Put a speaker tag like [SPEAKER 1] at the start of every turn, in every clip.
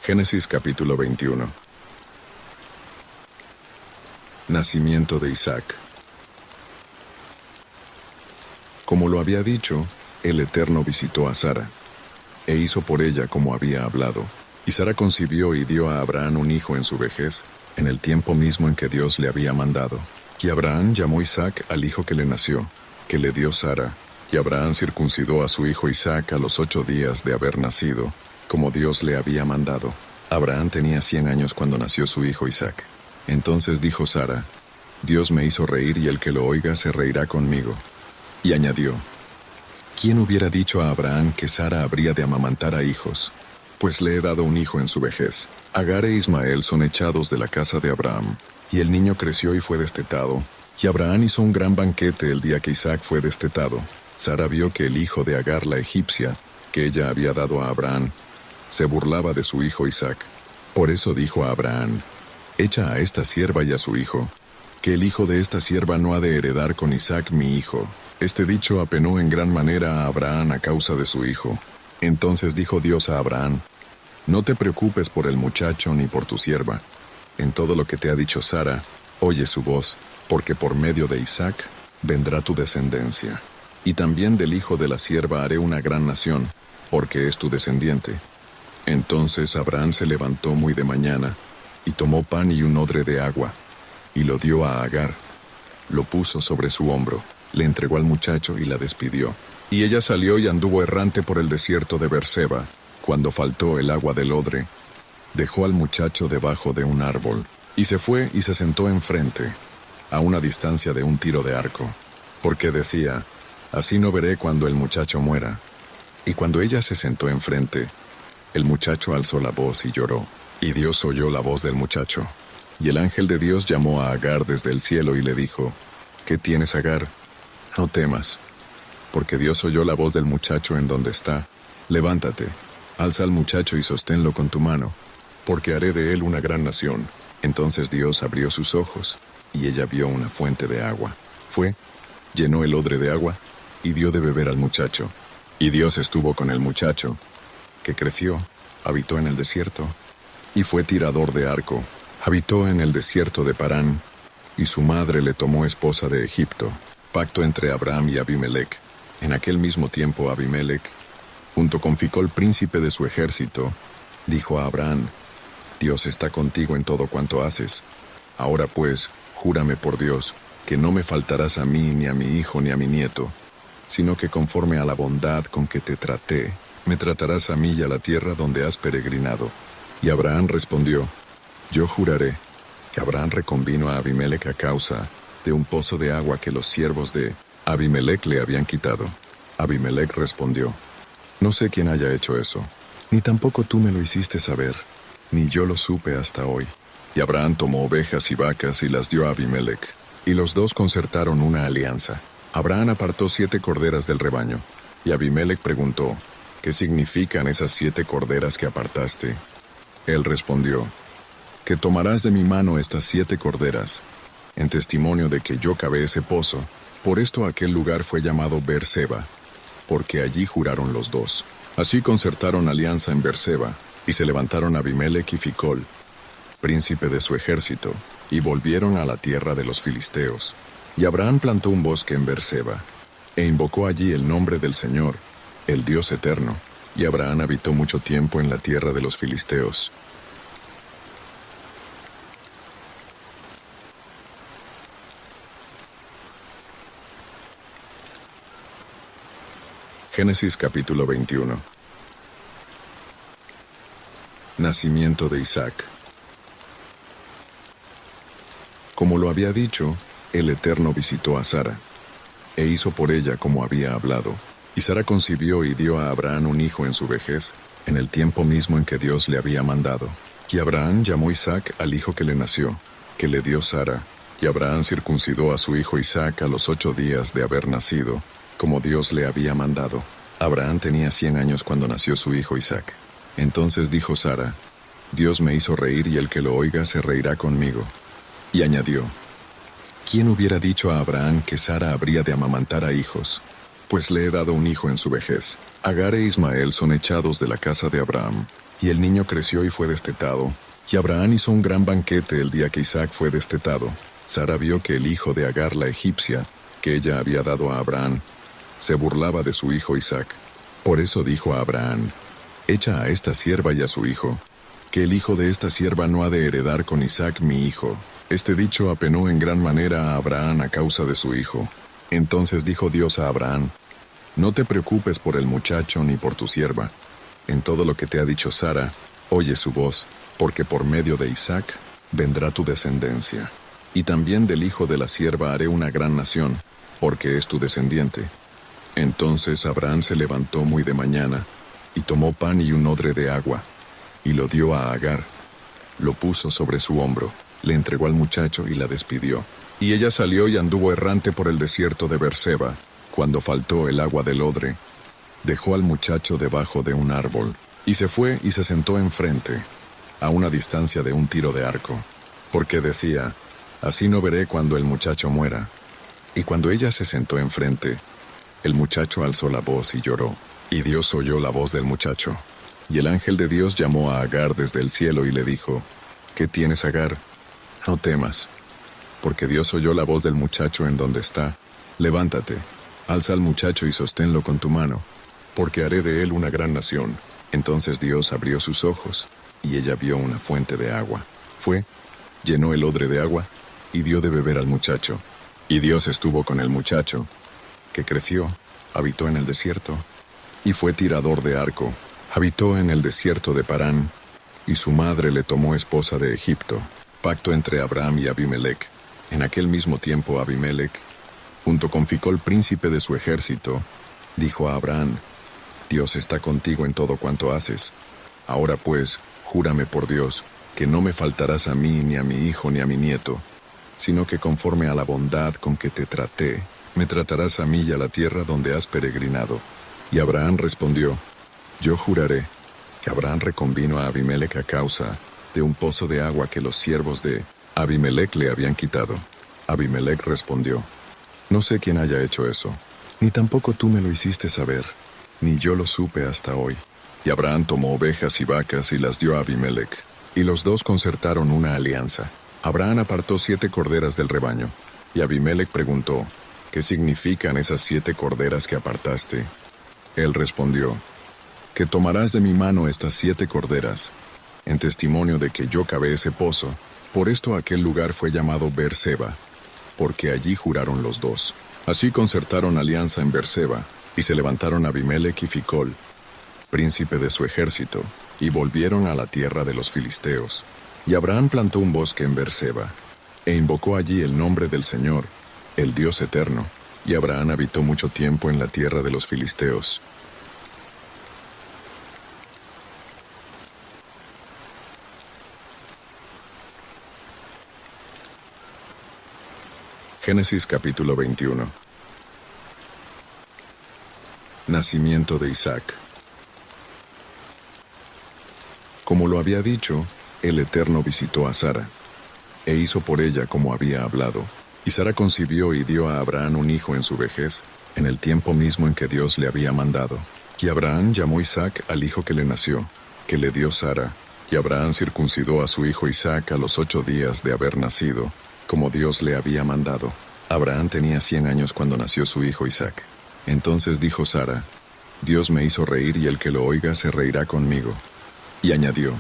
[SPEAKER 1] Génesis capítulo 21. Nacimiento de Isaac. Como lo había dicho, el Eterno visitó a Sara, e hizo por ella como había hablado. Y Sara concibió y dio a Abraham un hijo en su vejez, en el tiempo mismo en que Dios le había mandado. Y Abraham llamó Isaac al hijo que le nació, que le dio Sara. Y Abraham circuncidó a su hijo Isaac a los 8 días de haber nacido, como Dios le había mandado. Abraham tenía 100 años cuando nació su hijo Isaac. Entonces dijo Sara: Dios me hizo reír y el que lo oiga se reirá conmigo. Y añadió: ¿Quién hubiera dicho a Abraham que Sara habría de amamantar a hijos? Pues le he dado un hijo en su vejez. Agar e Ismael son echados de la casa de Abraham. Y el niño creció y fue destetado. Y Abraham hizo un gran banquete el día que Isaac fue destetado. Sara vio que el hijo de Agar la egipcia, que ella había dado a Abraham, se burlaba de su hijo Isaac. Por eso dijo a Abraham: Echa a esta sierva y a su hijo, que el hijo de esta sierva no ha de heredar con Isaac mi hijo. Este dicho apenó en gran manera a Abraham a causa de su hijo. Entonces dijo Dios a Abraham: No te preocupes por el muchacho ni por tu sierva. En todo lo que te ha dicho Sara, oye su voz, porque por medio de Isaac vendrá tu descendencia. Y también del hijo de la sierva haré una gran nación, porque es tu descendiente. Entonces Abraham se levantó muy de mañana, y tomó pan y un odre de agua, y lo dio a Agar. Lo puso sobre su hombro, le entregó al muchacho y la despidió. Y ella salió y anduvo errante por el desierto de Beerseba. Cuando faltó el agua del odre, dejó al muchacho debajo de un árbol, y se fue y se sentó enfrente, a una distancia de un tiro de arco, porque decía: Así no veré cuando el muchacho muera. Y cuando ella se sentó enfrente, el muchacho alzó la voz y lloró, y Dios oyó la voz del muchacho. Y el ángel de Dios llamó a Agar desde el cielo y le dijo: ¿Qué tienes, Agar? No temas, porque Dios oyó la voz del muchacho en donde está. Levántate, alza al muchacho y sosténlo con tu mano, porque haré de él una gran nación. Entonces Dios abrió sus ojos, y ella vio una fuente de agua. Fue, llenó el odre de agua, y dio de beber al muchacho. Y Dios estuvo con el muchacho, que creció, habitó en el desierto, y fue tirador de arco. Habitó en el desierto de Parán, y su madre le tomó esposa de Egipto. Pacto entre Abraham y Abimelec. En aquel mismo tiempo Abimelec, junto con Ficol, príncipe de su ejército, dijo a Abraham: Dios está contigo en todo cuanto haces. Ahora pues, júrame por Dios, que no me faltarás a mí, ni a mi hijo, ni a mi nieto, sino que conforme a la bondad con que te traté, me tratarás a mí y a la tierra donde has peregrinado. Y Abraham respondió: Yo juraré. Y Abraham reconvino a Abimelec a causa de un pozo de agua que los siervos de Abimelec le habían quitado. Abimelec respondió: No sé quién haya hecho eso, ni tampoco tú me lo hiciste saber, ni yo lo supe hasta hoy. Y Abraham tomó ovejas y vacas y las dio a Abimelec, y los dos concertaron una alianza. Abraham apartó 7 corderas del rebaño, y Abimelec preguntó: ¿Qué significan esas 7 corderas que apartaste? Él respondió: Que tomarás de mi mano estas 7 corderas, en testimonio de que yo cavé ese pozo. Por esto aquel lugar fue llamado Beerseba, porque allí juraron los dos. Así concertaron alianza en Beerseba, y se levantaron Abimelec y Ficol, príncipe de su ejército, y volvieron a la tierra de los filisteos. Y Abraham plantó un bosque en Beerseba, e invocó allí el nombre del Señor, el Dios eterno. Y Abraham habitó mucho tiempo en la tierra de los filisteos. Génesis capítulo 21. Nacimiento de Isaac. Como lo había dicho, el Eterno visitó a Sara, e hizo por ella como había hablado. Y Sara concibió y dio a Abraham un hijo en su vejez, en el tiempo mismo en que Dios le había mandado. Y Abraham llamó Isaac al hijo que le nació, que le dio Sara. Y Abraham circuncidó a su hijo Isaac a los 8 días de haber nacido, como Dios le había mandado. Abraham tenía 100 años cuando nació su hijo Isaac. Entonces dijo Sara: Dios me hizo reír y el que lo oiga se reirá conmigo. Y añadió: ¿Quién hubiera dicho a Abraham que Sara habría de amamantar a hijos? pues le he dado un hijo en su vejez. Agar e Ismael son echados de la casa de Abraham, y el niño creció y fue destetado, y Abraham hizo un gran banquete el día que Isaac fue destetado. Sara vio que el hijo de Agar la egipcia, que ella había dado a Abraham, se burlaba de su hijo Isaac. Por eso dijo a Abraham: echa a esta sierva y a su hijo, que el hijo de esta sierva no ha de heredar con Isaac mi hijo. Este dicho apenó en gran manera a Abraham a causa de su hijo. Entonces dijo Dios a Abraham: no te preocupes por el muchacho ni por tu sierva. En todo lo que te ha dicho Sara, oye su voz, porque por medio de Isaac vendrá tu descendencia. Y también del hijo de la sierva haré una gran nación, porque es tu descendiente. Entonces Abraham se levantó muy de mañana, y tomó pan y un odre de agua, y lo dio a Agar. Lo puso sobre su hombro, le entregó al muchacho y la despidió. Y ella salió y anduvo errante por el desierto de Beerseba. Cuando faltó el agua del odre, dejó al muchacho debajo de un árbol, y se fue y se sentó enfrente, a una distancia de un tiro de arco, porque decía: así no veré cuando el muchacho muera. Y cuando ella se sentó enfrente, el muchacho alzó la voz y lloró, y Dios oyó la voz del muchacho. Y el ángel de Dios llamó a Agar desde el cielo y le dijo: ¿qué tienes, Agar? No temas, porque Dios oyó la voz del muchacho en donde está. Levántate, alza al muchacho y sosténlo con tu mano, porque haré de él una gran nación. Entonces Dios abrió sus ojos, y ella vio una fuente de agua. Fue, llenó el odre de agua, y dio de beber al muchacho. Y Dios estuvo con el muchacho, que creció, habitó en el desierto, y fue tirador de arco. Habitó en el desierto de Parán, y su madre le tomó esposa de Egipto. Pacto entre Abraham y Abimelec. En aquel mismo tiempo Abimelec, junto con Ficol, príncipe de su ejército, dijo a Abraham: Dios está contigo en todo cuanto haces. Ahora pues, júrame por Dios, que no me faltarás a mí, ni a mi hijo, ni a mi nieto, sino que conforme a la bondad con que te traté, me tratarás a mí y a la tierra donde has peregrinado. Y Abraham respondió: yo juraré. Que Abraham reconvino a Abimelec a causa de un pozo de agua que los siervos de Abimelec le habían quitado. Abimelec respondió: no sé quién haya hecho eso, ni tampoco tú me lo hiciste saber, ni yo lo supe hasta hoy. Y Abraham tomó ovejas y vacas y las dio a Abimelec, y los dos concertaron una alianza. Abraham apartó 7 corderas del rebaño, y Abimelec preguntó: ¿qué significan esas 7 corderas que apartaste? Él respondió: que tomarás de mi mano estas 7 corderas, en testimonio de que yo cavé ese pozo. Por esto aquel lugar fue llamado Beerseba, porque allí juraron los dos. Así concertaron alianza en Beerseba, y se levantaron Abimelec y Ficol, príncipe de su ejército, y volvieron a la tierra de los filisteos. Y Abraham plantó un bosque en Beerseba, e invocó allí el nombre del Señor, el Dios eterno. Y Abraham habitó mucho tiempo en la tierra de los filisteos. Génesis capítulo 21. Nacimiento de Isaac. Como lo había dicho, el Eterno visitó a Sara, e hizo por ella como había hablado. Y Sara concibió y dio a Abraham un hijo en su vejez, en el tiempo mismo en que Dios le había mandado. Y Abraham llamó Isaac al hijo que le nació, que le dio Sara. Y Abraham circuncidó a su hijo Isaac a los 8 días de haber nacido, como Dios le había mandado. Abraham tenía 100 años cuando nació su hijo Isaac. Entonces dijo Sara: Dios me hizo reír y el que lo oiga se reirá conmigo. Y añadió: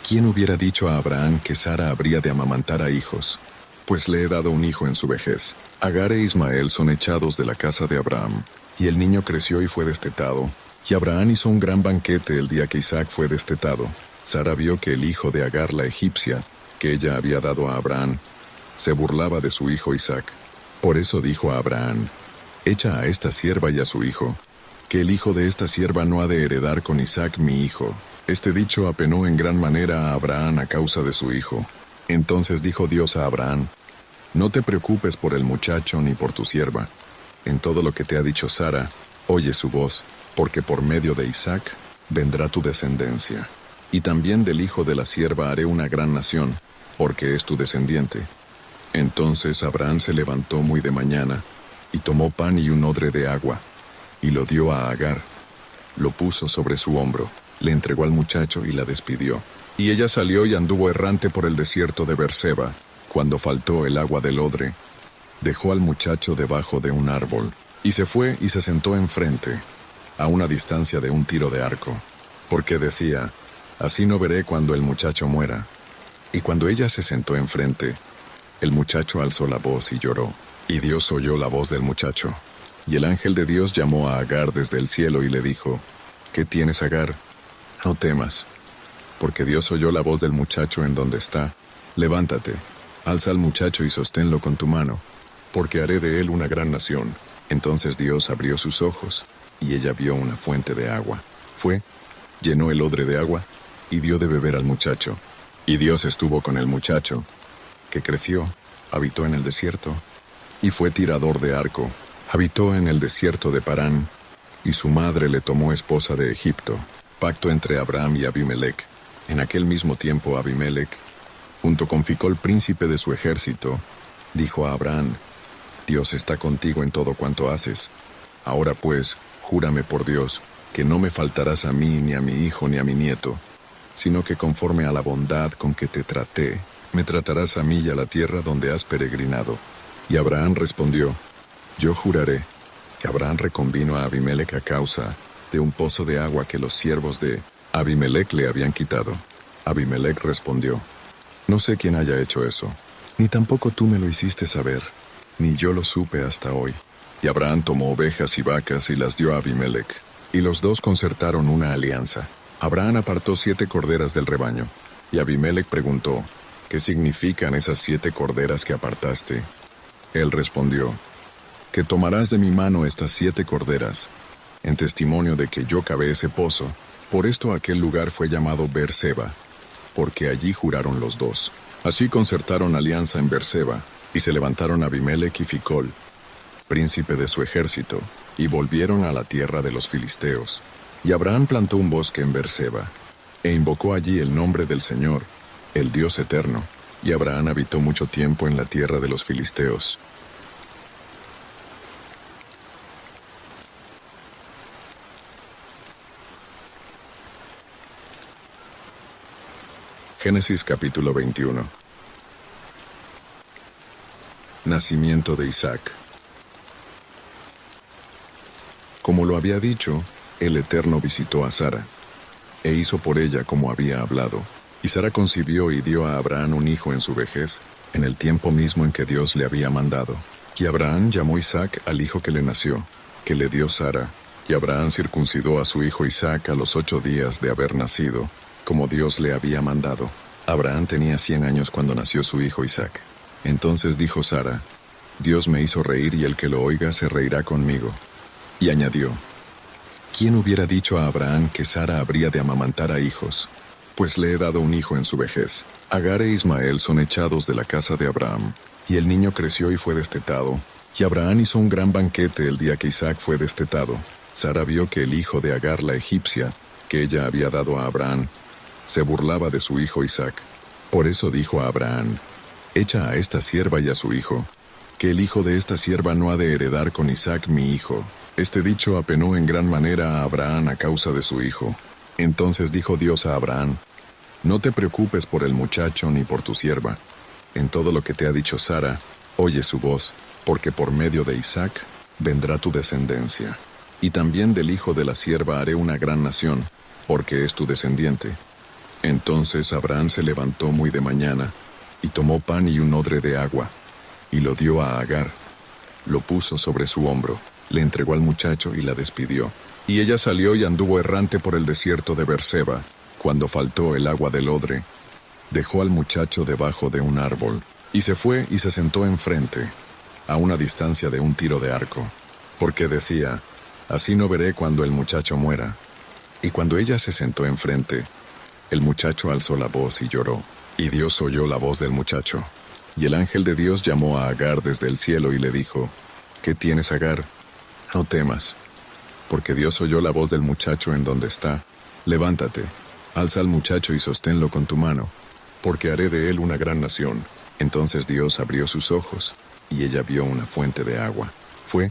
[SPEAKER 1] ¿quién hubiera dicho a Abraham que Sara habría de amamantar a hijos? Pues le he dado un hijo en su vejez. Agar e Ismael son echados de la casa de Abraham. Y el niño creció y fue destetado. Y Abraham hizo un gran banquete el día que Isaac fue destetado. Sara vio que el hijo de Agar la egipcia, que ella había dado a Abraham, se burlaba de su hijo Isaac. Por eso dijo a Abraham: echa a esta sierva y a su hijo, que el hijo de esta sierva no ha de heredar con Isaac mi hijo. Este dicho apenó en gran manera a Abraham a causa de su hijo. Entonces dijo Dios a Abraham: no te preocupes por el muchacho ni por tu sierva. En todo lo que te ha dicho Sara, oye su voz, porque por medio de Isaac vendrá tu descendencia. Y también del hijo de la sierva haré una gran nación, porque es tu descendiente. Entonces Abraham se levantó muy de mañana, y tomó pan y un odre de agua, y lo dio a Agar. Lo puso sobre su hombro, le entregó al muchacho y la despidió. Y ella salió y anduvo errante por el desierto de Beerseba. Cuando faltó el agua del odre, dejó al muchacho debajo de un árbol, y se fue y se sentó enfrente, a una distancia de un tiro de arco, porque decía, así no veré cuando el muchacho muera. Y cuando ella se sentó enfrente, el muchacho alzó la voz y lloró, y Dios oyó la voz del muchacho. Y el ángel de Dios llamó a Agar desde el cielo y le dijo, ¿qué tienes, Agar? No temas, porque Dios oyó la voz del muchacho en donde está. Levántate, alza al muchacho y sosténlo con tu mano, porque haré de él una gran nación. Entonces Dios abrió sus ojos, y ella vio una fuente de agua. Fue, llenó el odre de agua, y dio de beber al muchacho. Y Dios estuvo con el muchacho, que creció, habitó en el desierto, y fue tirador de arco. Habitó en el desierto de Parán, y su madre le tomó esposa de Egipto. Pacto entre Abraham y Abimelec. En aquel mismo tiempo Abimelec, junto con Ficol, príncipe de su ejército, dijo a Abraham, Dios está contigo en todo cuanto haces. Ahora pues, júrame por Dios, que no me faltarás a mí, ni a mi hijo, ni a mi nieto, sino que conforme a la bondad con que te traté, me tratarás a mí y a la tierra donde has peregrinado. Y Abraham respondió, yo juraré. Que Abraham reconvino a Abimelec a causa de un pozo de agua que los siervos de Abimelec le habían quitado. Abimelec respondió, no sé quién haya hecho eso, ni tampoco tú me lo hiciste saber, ni yo lo supe hasta hoy. Y Abraham tomó ovejas y vacas y las dio a Abimelec, y los dos concertaron una alianza. Abraham apartó 7 corderas del rebaño, y Abimelec preguntó, ¿qué significan esas 7 corderas que apartaste? Él respondió, que tomarás de mi mano estas 7 corderas, en testimonio de que yo cavé ese pozo. Por esto aquel lugar fue llamado Beerseba, porque allí juraron los dos. Así concertaron alianza en Beerseba, y se levantaron Abimelec y Ficol, príncipe de su ejército, y volvieron a la tierra de los filisteos. Y Abraham plantó un bosque en Beerseba, e invocó allí el nombre del Señor, el Dios eterno. Y Abraham habitó mucho tiempo en la tierra de los filisteos. Génesis capítulo 21. Nacimiento de Isaac. Como lo había dicho, el Eterno visitó a Sara, e hizo por ella como había hablado. Y Sara concibió y dio a Abraham un hijo en su vejez, en el tiempo mismo en que Dios le había mandado. Y Abraham llamó Isaac al hijo que le nació, que le dio Sara. Y Abraham circuncidó a su hijo Isaac a los 8 días de haber nacido, como Dios le había mandado. Abraham tenía 100 años cuando nació su hijo Isaac. Entonces dijo Sara, Dios me hizo reír y el que lo oiga se reirá conmigo. Y añadió, ¿quién hubiera dicho a Abraham que Sara habría de amamantar a hijos? Pues le he dado un hijo en su vejez. Agar e Ismael son echados de la casa de Abraham. Y el niño creció y fue destetado. Y Abraham hizo un gran banquete el día que Isaac fue destetado. Sara vio que el hijo de Agar la egipcia, que ella había dado a Abraham, se burlaba de su hijo Isaac. Por eso dijo a Abraham, echa a esta sierva y a su hijo, que el hijo de esta sierva no ha de heredar con Isaac mi hijo. Este dicho apenó en gran manera a Abraham a causa de su hijo. Entonces dijo Dios a Abraham, no te preocupes por el muchacho ni por tu sierva. En todo lo que te ha dicho Sara, oye su voz, porque por medio de Isaac vendrá tu descendencia. Y también del hijo de la sierva haré una gran nación, porque es tu descendiente. Entonces Abraham se levantó muy de mañana, y tomó pan y un odre de agua, y lo dio a Agar. Lo puso sobre su hombro, le entregó al muchacho y la despidió. Y ella salió y anduvo errante por el desierto de Beerseba. Cuando faltó el agua del odre, dejó al muchacho debajo de un árbol, y se fue y se sentó enfrente, a una distancia de un tiro de arco, porque decía, así no veré cuando el muchacho muera. Y cuando ella se sentó enfrente, el muchacho alzó la voz y lloró, y Dios oyó la voz del muchacho. Y el ángel de Dios llamó a Agar desde el cielo y le dijo, ¿qué tienes, Agar? No temas, porque Dios oyó la voz del muchacho en donde está. Levántate, alza al muchacho y sosténlo con tu mano, porque haré de él una gran nación. Entonces Dios abrió sus ojos, y ella vio una fuente de agua. Fue,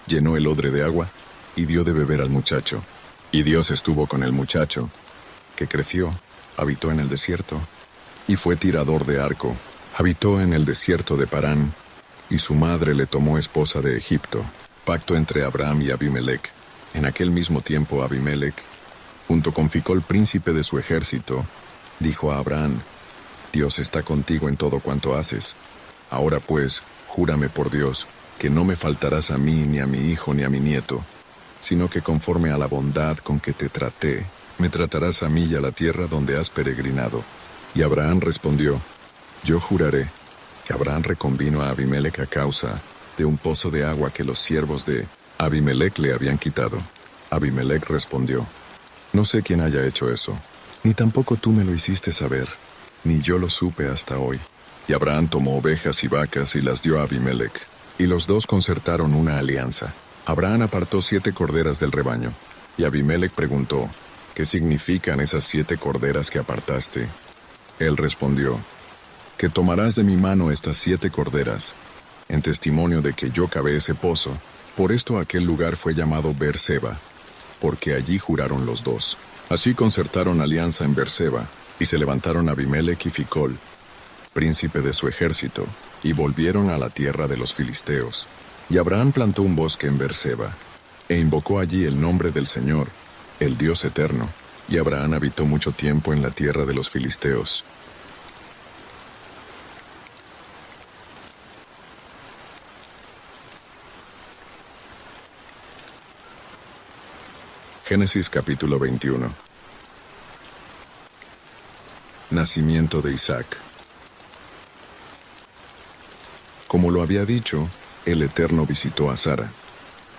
[SPEAKER 1] llenó el odre de agua y dio de beber al muchacho. Y Dios estuvo con el muchacho, que creció, habitó en el desierto, y fue tirador de arco, habitó en el desierto de Parán, y su madre le tomó esposa de Egipto. Pacto entre Abraham y Abimelec. En aquel mismo tiempo Abimelec, junto con Ficol, príncipe de su ejército, dijo a Abraham: Dios está contigo en todo cuanto haces. Ahora pues, júrame por Dios, que no me faltarás a mí, ni a mi hijo, ni a mi nieto, sino que conforme a la bondad con que te traté, me tratarás a mí y a la tierra donde has peregrinado. Y Abraham respondió: Yo juraré. Y Abraham reconvino a Abimelec a causa de un pozo de agua que los siervos de Abimelec le habían quitado. Abimelec respondió: No sé quién haya hecho eso, ni tampoco tú me lo hiciste saber, ni yo lo supe hasta hoy. Y Abraham tomó ovejas y vacas y las dio a Abimelec, y los dos concertaron una alianza. Abraham apartó 7 corderas del rebaño, y Abimelec preguntó: ¿Qué significan esas 7 corderas que apartaste? Él respondió: Que tomarás de mi mano estas 7 corderas, en testimonio de que yo cavé ese pozo. Por esto aquel lugar fue llamado Beerseba, porque allí juraron los dos. Así concertaron alianza en Beerseba, y se levantaron Abimelec y Ficol, príncipe de su ejército, y volvieron a la tierra de los filisteos. Y Abraham plantó un bosque en Beerseba, e invocó allí el nombre del Señor, el Dios eterno. Y Abraham habitó mucho tiempo en la tierra de los filisteos. Génesis capítulo 21. Nacimiento de Isaac. Como lo había dicho, el Eterno visitó a Sara,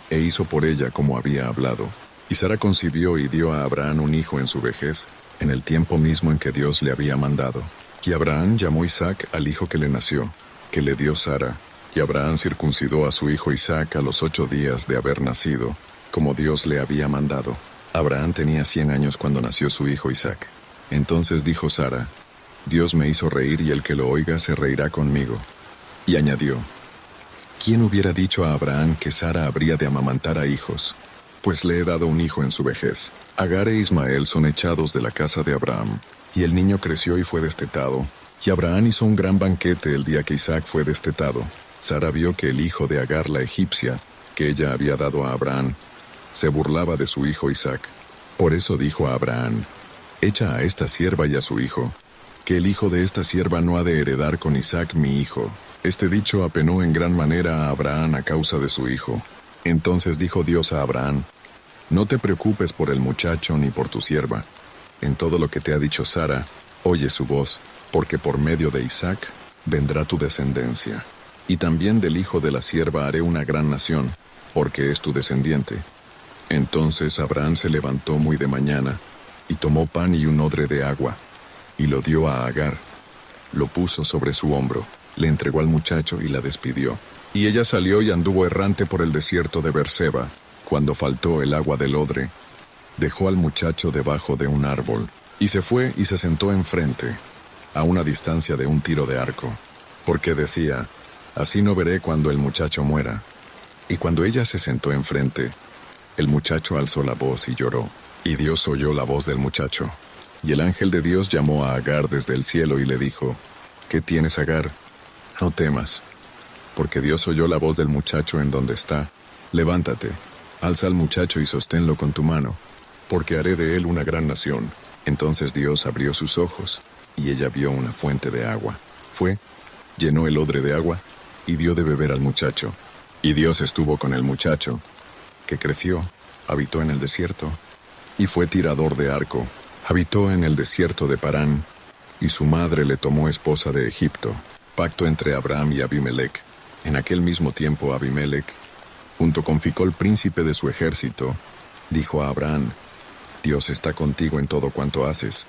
[SPEAKER 1] e hizo por ella como había hablado. Y Sara concibió y dio a Abraham un hijo en su vejez, en el tiempo mismo en que Dios le había mandado. Y Abraham llamó Isaac al hijo que le nació, que le dio Sara. Y Abraham circuncidó a su hijo Isaac a los 8 días de haber nacido, como Dios le había mandado. Abraham tenía 100 años cuando nació su hijo Isaac. Entonces dijo Sara: Dios me hizo reír y el que lo oiga se reirá conmigo. Y añadió: ¿Quién hubiera dicho a Abraham que Sara habría de amamantar a hijos? Pues le he dado un hijo en su vejez. Agar e Ismael son echados de la casa de Abraham. Y el niño creció y fue destetado. Y Abraham hizo un gran banquete el día que Isaac fue destetado. Sara vio que el hijo de Agar la egipcia, que ella había dado a Abraham, se burlaba de su hijo Isaac. Por eso dijo a Abraham: Echa a esta sierva y a su hijo, que el hijo de esta sierva no ha de heredar con Isaac mi hijo. Este dicho apenó en gran manera a Abraham a causa de su hijo. Entonces dijo Dios a Abraham: No te preocupes por el muchacho ni por tu sierva. En todo lo que te ha dicho Sara, oye su voz, porque por medio de Isaac vendrá tu descendencia. Y también del hijo de la sierva haré una gran nación, porque es tu descendiente. Entonces Abraham se levantó muy de mañana, y tomó pan y un odre de agua, y lo dio a Agar. Lo puso sobre su hombro, le entregó al muchacho y la despidió. Y ella salió y anduvo errante por el desierto de Beerseba. Cuando faltó el agua del odre, dejó al muchacho debajo de un árbol, y se fue y se sentó enfrente, a una distancia de un tiro de arco, porque decía: Así no veré cuando el muchacho muera. Y cuando ella se sentó enfrente, el muchacho alzó la voz y lloró, y Dios oyó la voz del muchacho. Y el ángel de Dios llamó a Agar desde el cielo y le dijo: ¿Qué tienes, Agar? No temas, porque Dios oyó la voz del muchacho en donde está. Levántate, alza al muchacho y sosténlo con tu mano, porque haré de él una gran nación. Entonces Dios abrió sus ojos, y ella vio una fuente de agua. Fue, llenó el odre de agua, y dio de beber al muchacho. Y Dios estuvo con el muchacho, que creció, habitó en el desierto, y fue tirador de arco, habitó en el desierto de Parán, y su madre le tomó esposa de Egipto. Pacto entre Abraham y Abimelec. En aquel mismo tiempo Abimelec, junto con Ficol, príncipe de su ejército, dijo a Abraham: Dios está contigo en todo cuanto haces.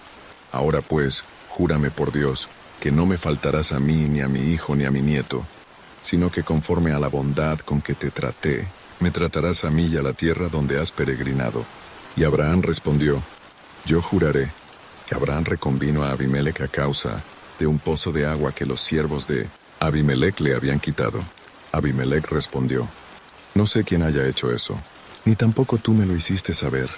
[SPEAKER 1] Ahora pues, júrame por Dios, que no me faltarás a mí, ni a mi hijo, ni a mi nieto, sino que conforme a la bondad con que te traté, me tratarás a mí y a la tierra donde has peregrinado. Y Abraham respondió: Yo juraré. Y Abraham reconvino a Abimelec a causa de un pozo de agua que los siervos de Abimelec le habían quitado. Abimelec respondió: No sé quién haya hecho eso, ni tampoco tú me lo hiciste saber,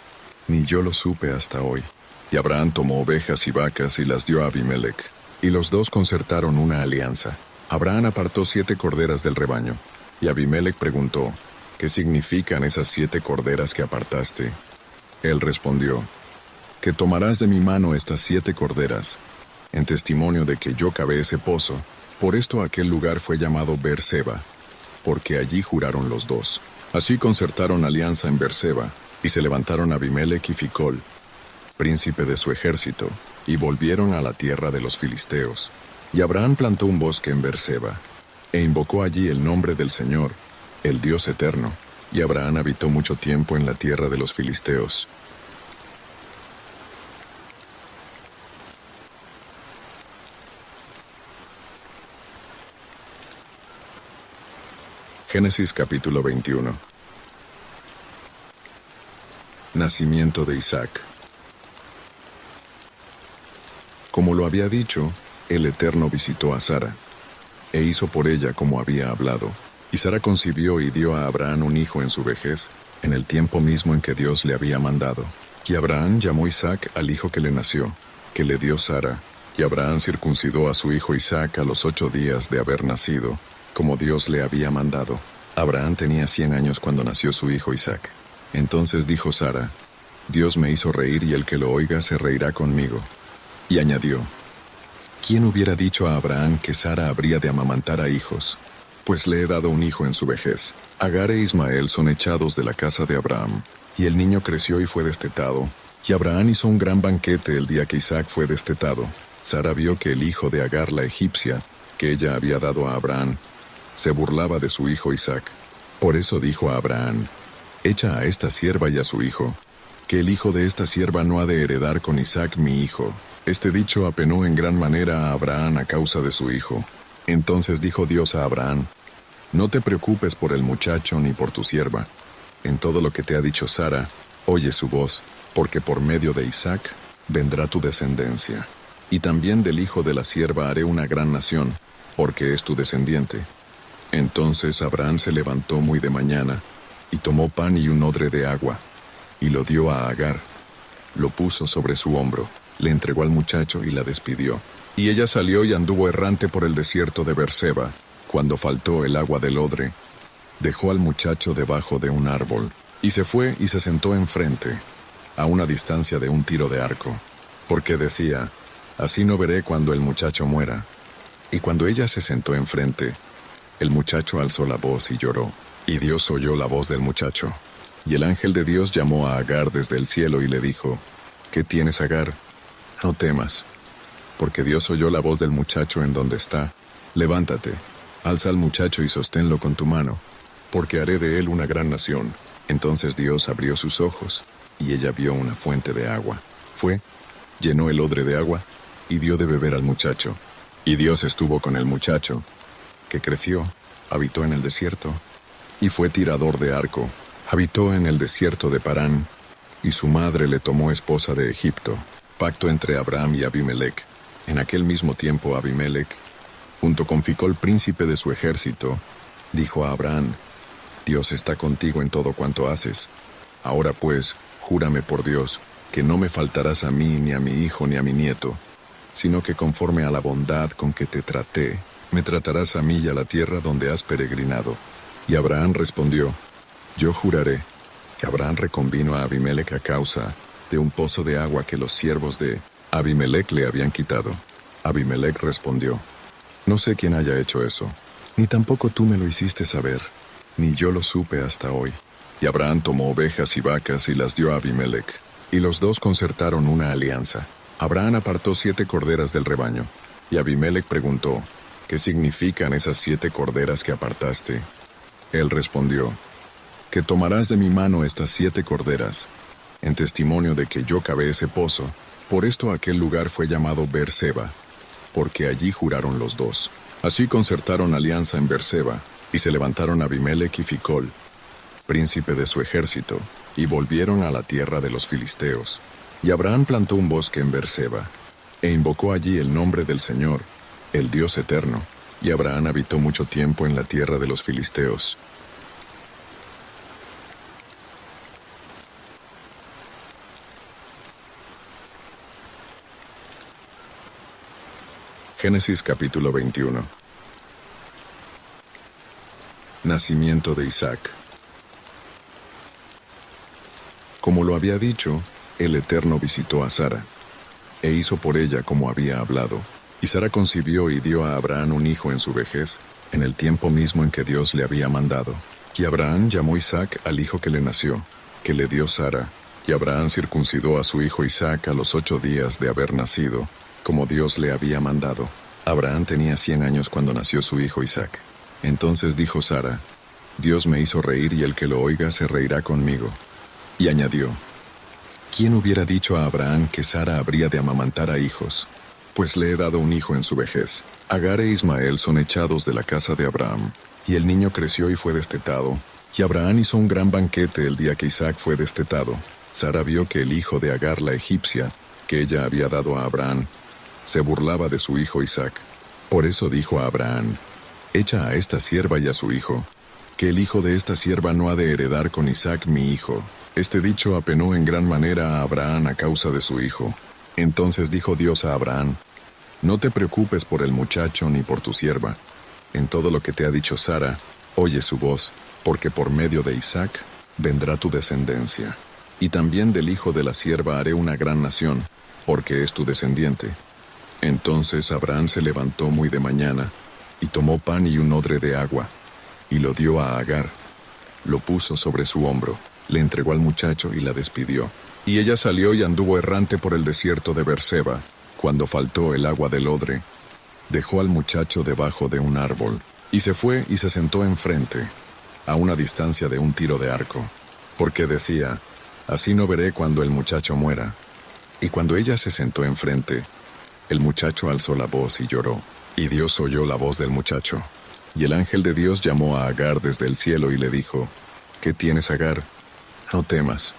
[SPEAKER 1] ni yo lo supe hasta hoy. Y Abraham tomó ovejas y vacas y las dio a Abimelec, y los dos concertaron una alianza. Abraham apartó 7 corderas del rebaño, y Abimelec preguntó, ¿qué significan esas 7 corderas que apartaste? Él respondió, que tomarás de mi mano estas 7 corderas, en testimonio de que yo cavé ese pozo. Por esto aquel lugar fue llamado Beerseba, porque allí juraron los dos. Así concertaron alianza en Beerseba, y se levantaron Abimelec y Ficol, príncipe de su ejército, y volvieron a la tierra de los filisteos. Y Abraham plantó un bosque en Beerseba, e invocó allí el nombre del Señor, el Dios eterno, y Abraham habitó mucho tiempo en la tierra de los filisteos. Génesis capítulo 21. Nacimiento de Isaac. Como lo había dicho, el Eterno visitó a Sara, e hizo por ella como había hablado. Y Sara concibió y dio a Abraham un hijo en su vejez, en el tiempo mismo en que Dios le había mandado. Y Abraham llamó Isaac al hijo que le nació, que le dio Sara. Y Abraham circuncidó a su hijo Isaac a los 8 días de haber nacido, como Dios le había mandado. Abraham tenía 100 años cuando nació su hijo Isaac. Entonces dijo Sara, Dios me hizo reír y el que lo oiga se reirá conmigo. Y añadió, ¿quién hubiera dicho a Abraham que Sara habría de amamantar a hijos? Pues le he dado un hijo en su vejez. Agar e Ismael son echados de la casa de Abraham. Y el niño creció y fue destetado. Y Abraham hizo un gran banquete el día que Isaac fue destetado. Sara vio que el hijo de Agar la egipcia, que ella había dado a Abraham, se burlaba de su hijo Isaac. Por eso dijo a Abraham, echa a esta sierva y a su hijo, que el hijo de esta sierva no ha de heredar con Isaac mi hijo. Este dicho apenó en gran manera a Abraham a causa de su hijo. Entonces dijo Dios a Abraham, no te preocupes por el muchacho ni por tu sierva. En todo lo que te ha dicho Sara, oye su voz, porque por medio de Isaac vendrá tu descendencia. Y también del hijo de la sierva haré una gran nación, porque es tu descendiente. Entonces Abraham se levantó muy de mañana, y tomó pan y un odre de agua, y lo dio a Agar. Lo puso sobre su hombro, le entregó al muchacho y la despidió. Y ella salió y anduvo errante por el desierto de Beerseba. Cuando faltó el agua del odre, dejó al muchacho debajo de un árbol, y se fue y se sentó enfrente, a una distancia de un tiro de arco, porque decía, así no veré cuando el muchacho muera. Y cuando ella se sentó enfrente, el muchacho alzó la voz y lloró, y Dios oyó la voz del muchacho. Y el ángel de Dios llamó a Agar desde el cielo y le dijo, ¿qué tienes, Agar? No temas, porque Dios oyó la voz del muchacho en donde está. Levántate, alza al muchacho y sosténlo con tu mano, porque haré de él una gran nación. Entonces Dios abrió sus ojos, y ella vio una fuente de agua. Fue, llenó el odre de agua, y dio de beber al muchacho. Y Dios estuvo con el muchacho, que creció, habitó en el desierto, y fue tirador de arco. Habitó en el desierto de Parán, y su madre le tomó esposa de Egipto. Pacto entre Abraham y Abimelec. En aquel mismo tiempo Abimelec, junto con Ficol príncipe de su ejército, dijo a Abraham, Dios está contigo en todo cuanto haces. Ahora pues, júrame por Dios, que no me faltarás a mí, ni a mi hijo, ni a mi nieto, sino que conforme a la bondad con que te traté, me tratarás a mí y a la tierra donde has peregrinado. Y Abraham respondió, yo juraré. Y Abraham reconvino a Abimelec a causa de un pozo de agua que los siervos de Abimelec le habían quitado. Abimelec respondió, no sé quién haya hecho eso, ni tampoco tú me lo hiciste saber, ni yo lo supe hasta hoy. Y Abraham tomó ovejas y vacas y las dio a Abimelec, y los dos concertaron una alianza. Abraham apartó 7 corderas del rebaño, y Abimelec preguntó, ¿qué significan esas 7 corderas que apartaste? Él respondió, que tomarás de mi mano estas 7 corderas, en testimonio de que yo cavé ese pozo. Por esto aquel lugar fue llamado Beerseba, porque allí juraron los dos. Así concertaron alianza en Beerseba, y se levantaron Abimelec y Ficol, príncipe de su ejército, y volvieron a la tierra de los filisteos. Y Abraham plantó un bosque en Beerseba, e invocó allí el nombre del Señor, el Dios eterno. Y Abraham habitó mucho tiempo en la tierra de los filisteos. Génesis capítulo 21. Nacimiento de Isaac. Como lo había dicho, el Eterno visitó a Sara, e hizo por ella como había hablado. Y Sara concibió y dio a Abraham un hijo en su vejez, en el tiempo mismo en que Dios le había mandado. Y Abraham llamó Isaac al hijo que le nació, que le dio Sara. Y Abraham circuncidó a su hijo Isaac a los 8 días de haber nacido, como Dios le había mandado. Abraham tenía 100 años cuando nació su hijo Isaac. Entonces dijo Sara: Dios me hizo reír y el que lo oiga se reirá conmigo. Y añadió: ¿Quién hubiera dicho a Abraham que Sara habría de amamantar a hijos? Pues le he dado un hijo en su vejez. Agar e Ismael son echados de la casa de Abraham. Y el niño creció y fue destetado. Y Abraham hizo un gran banquete el día que Isaac fue destetado. Sara vio que el hijo de Agar la egipcia, que ella había dado a Abraham, se burlaba de su hijo Isaac. Por eso dijo a Abraham: Echa a esta sierva y a su hijo, que el hijo de esta sierva no ha de heredar con Isaac mi hijo. Este dicho apenó en gran manera a Abraham a causa de su hijo. Entonces dijo Dios a Abraham: No te preocupes por el muchacho ni por tu sierva. En todo lo que te ha dicho Sara, oye su voz, porque por medio de Isaac vendrá tu descendencia. Y también del hijo de la sierva haré una gran nación, porque es tu descendiente. Entonces Abraham se levantó muy de mañana, y tomó pan y un odre de agua, y lo dio a Agar. Lo puso sobre su hombro, le entregó al muchacho y la despidió. Y ella salió y anduvo errante por el desierto de Berseba. Cuando faltó el agua del odre, dejó al muchacho debajo de un árbol, y se fue y se sentó enfrente, a una distancia de un tiro de arco, porque decía: Así no veré cuando el muchacho muera. Y cuando ella se sentó enfrente, el muchacho alzó la voz y lloró. Y Dios oyó la voz del muchacho. Y el ángel de Dios llamó a Agar desde el cielo y le dijo: ¿Qué tienes, Agar? No temas,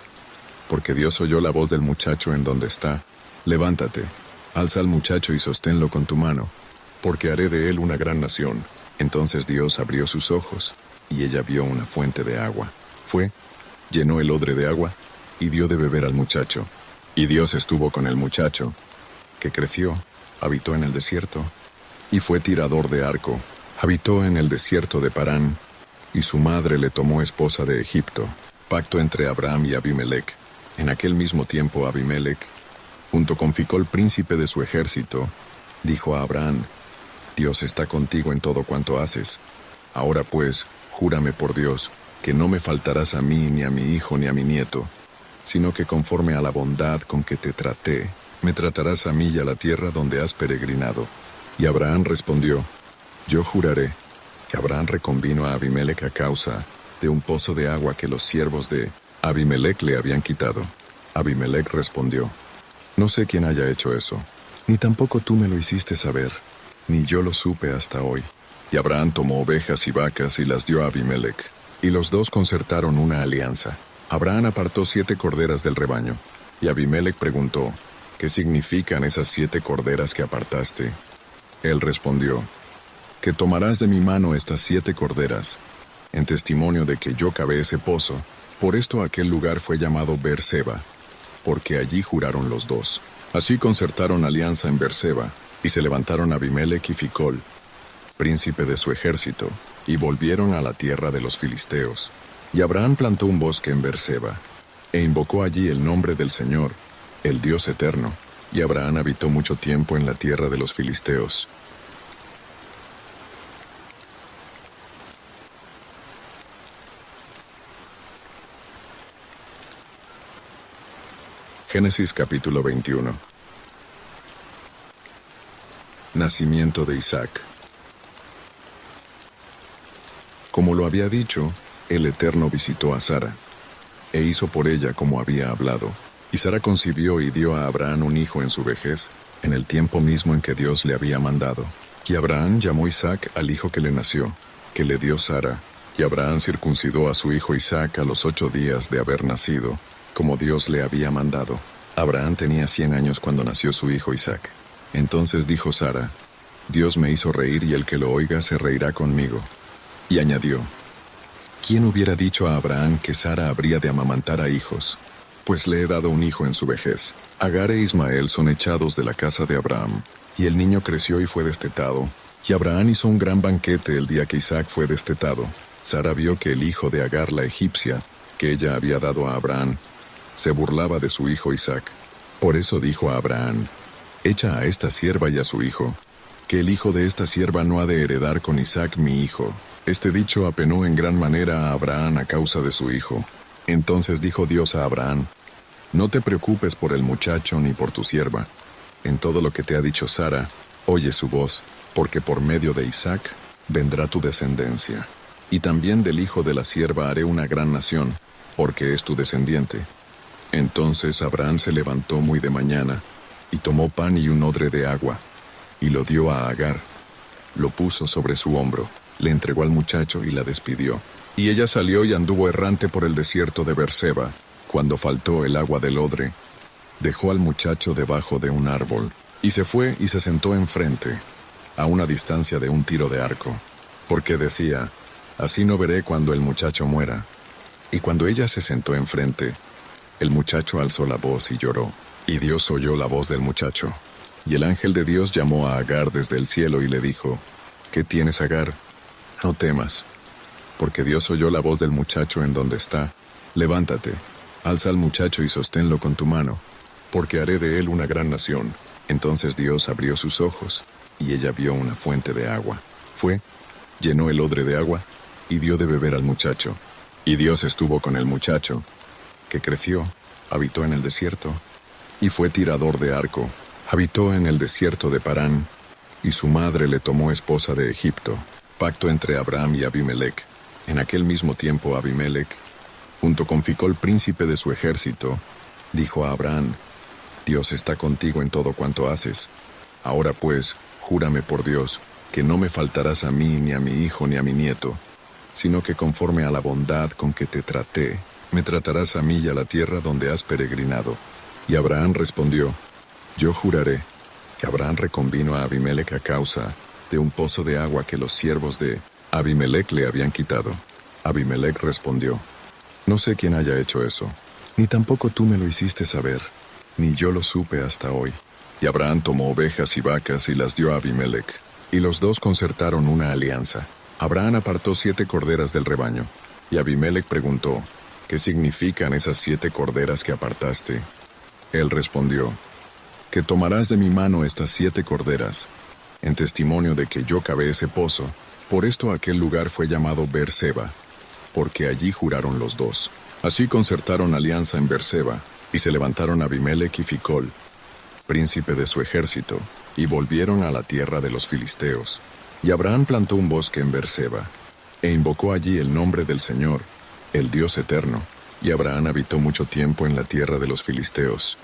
[SPEAKER 1] porque Dios oyó la voz del muchacho en donde está. Levántate, alza al muchacho y sosténlo con tu mano, porque haré de él una gran nación. Entonces Dios abrió sus ojos, y ella vio una fuente de agua. Fue, llenó el odre de agua, y dio de beber al muchacho. Y Dios estuvo con el muchacho, que creció, habitó en el desierto, y fue tirador de arco. Habitó en el desierto de Parán, y su madre le tomó esposa de Egipto. Pacto entre Abraham y Abimelec. En aquel mismo tiempo Abimelec, junto con Ficol príncipe de su ejército, dijo a Abraham: Dios está contigo en todo cuanto haces. Ahora pues, júrame por Dios, que no me faltarás a mí, ni a mi hijo, ni a mi nieto, sino que conforme a la bondad con que te traté, me tratarás a mí y a la tierra donde has peregrinado. Y Abraham respondió: Yo juraré. Que Abraham reconvino a Abimelec a causa de un pozo de agua que los siervos de Abimelec le habían quitado. Abimelec respondió: No sé quién haya hecho eso, ni tampoco tú me lo hiciste saber, ni yo lo supe hasta hoy. Y Abraham tomó ovejas y vacas y las dio a Abimelec, y los dos concertaron una alianza. Abraham apartó 7 corderas del rebaño, y Abimelec preguntó: ¿Qué significan esas 7 corderas que apartaste? Él respondió: Que tomarás de mi mano estas 7 corderas, en testimonio de que yo cavé ese pozo. Por esto aquel lugar fue llamado Berseba, porque allí juraron los dos. Así concertaron alianza en Berseba, y se levantaron Abimelec y Ficol, príncipe de su ejército, y volvieron a la tierra de los filisteos. Y Abraham plantó un bosque en Berseba, e invocó allí el nombre del Señor, el Dios eterno. Y Abraham habitó mucho tiempo en la tierra de los filisteos. Génesis capítulo 21. Nacimiento de Isaac. Como lo había dicho, el Eterno visitó a Sara, e hizo por ella como había hablado. Y Sara concibió y dio a Abraham un hijo en su vejez, en el tiempo mismo en que Dios le había mandado. Y Abraham llamó Isaac al hijo que le nació, que le dio Sara. Y Abraham circuncidó a su hijo Isaac a los 8 días de haber nacido, como Dios le había mandado. Abraham tenía 100 años cuando nació su hijo Isaac. Entonces dijo Sara: Dios me hizo reír y el que lo oiga se reirá conmigo. Y añadió: ¿Quién hubiera dicho a Abraham que Sara habría de amamantar a hijos? pues le he dado un hijo en su vejez. Agar e Ismael son echados de la casa de Abraham, y el niño creció y fue destetado. Y Abraham hizo un gran banquete el día que Isaac fue destetado. Sara vio que el hijo de Agar la egipcia, que ella había dado a Abraham, se burlaba de su hijo Isaac. Por eso dijo a Abraham: echa a esta sierva y a su hijo, que el hijo de esta sierva no ha de heredar con Isaac mi hijo. Este dicho apenó en gran manera a Abraham a causa de su hijo. Entonces dijo Dios a Abraham: no te preocupes por el muchacho ni por tu sierva. En todo lo que te ha dicho Sara, oye su voz, porque por medio de Isaac vendrá tu descendencia. Y también del hijo de la sierva haré una gran nación, porque es tu descendiente. Entonces Abraham se levantó muy de mañana, y tomó pan y un odre de agua, y lo dio a Agar. Lo puso sobre su hombro, le entregó al muchacho y la despidió. Y ella salió y anduvo errante por el desierto de Beerseba. Cuando faltó el agua del odre, dejó al muchacho debajo de un árbol, y se fue y se sentó enfrente, a una distancia de un tiro de arco, porque decía: así no veré cuando el muchacho muera. Y cuando ella se sentó enfrente, el muchacho alzó la voz y lloró, y Dios oyó la voz del muchacho. Y el ángel de Dios llamó a Agar desde el cielo y le dijo: ¿qué tienes, Agar? No temas, porque Dios oyó la voz del muchacho en donde está. Levántate, alza al muchacho y sosténlo con tu mano, porque haré de él una gran nación. Entonces Dios abrió sus ojos, y ella vio una fuente de agua. Fue, llenó el odre de agua, y dio de beber al muchacho. Y Dios estuvo con el muchacho, que creció, habitó en el desierto, y fue tirador de arco. Habitó en el desierto de Parán, y su madre le tomó esposa de Egipto. Pacto entre Abraham y Abimelec. En aquel mismo tiempo Abimelec, junto con Ficol, príncipe de su ejército, dijo a Abraham: Dios está contigo en todo cuanto haces. Ahora pues, júrame por Dios, que no me faltarás a mí, ni a mi hijo, ni a mi nieto, sino que conforme a la bondad con que te traté, me tratarás a mí y a la tierra donde has peregrinado. Y Abraham respondió: yo juraré. Que Abraham reconvino a Abimelec a causa de un pozo de agua que los siervos de Abimelec le habían quitado. Abimelec respondió: no sé quién haya hecho eso, ni tampoco tú me lo hiciste saber, ni yo lo supe hasta hoy. Y Abraham tomó ovejas y vacas y las dio a Abimelec, y los dos concertaron una alianza. Abraham apartó 7 corderas del rebaño, y Abimelec preguntó: ¿qué significan esas 7 corderas que apartaste? Él respondió: que tomarás de mi mano estas 7 corderas, en testimonio de que yo cavé ese pozo. Por esto aquel lugar fue llamado Beerseba, porque allí juraron los dos. Así concertaron alianza en Beerseba, y se levantaron Abimelec y Ficol, príncipe de su ejército, y volvieron a la tierra de los filisteos. Y Abraham plantó un bosque en Beerseba, e invocó allí el nombre del Señor, el Dios eterno. Y Abraham habitó mucho tiempo en la tierra de los filisteos.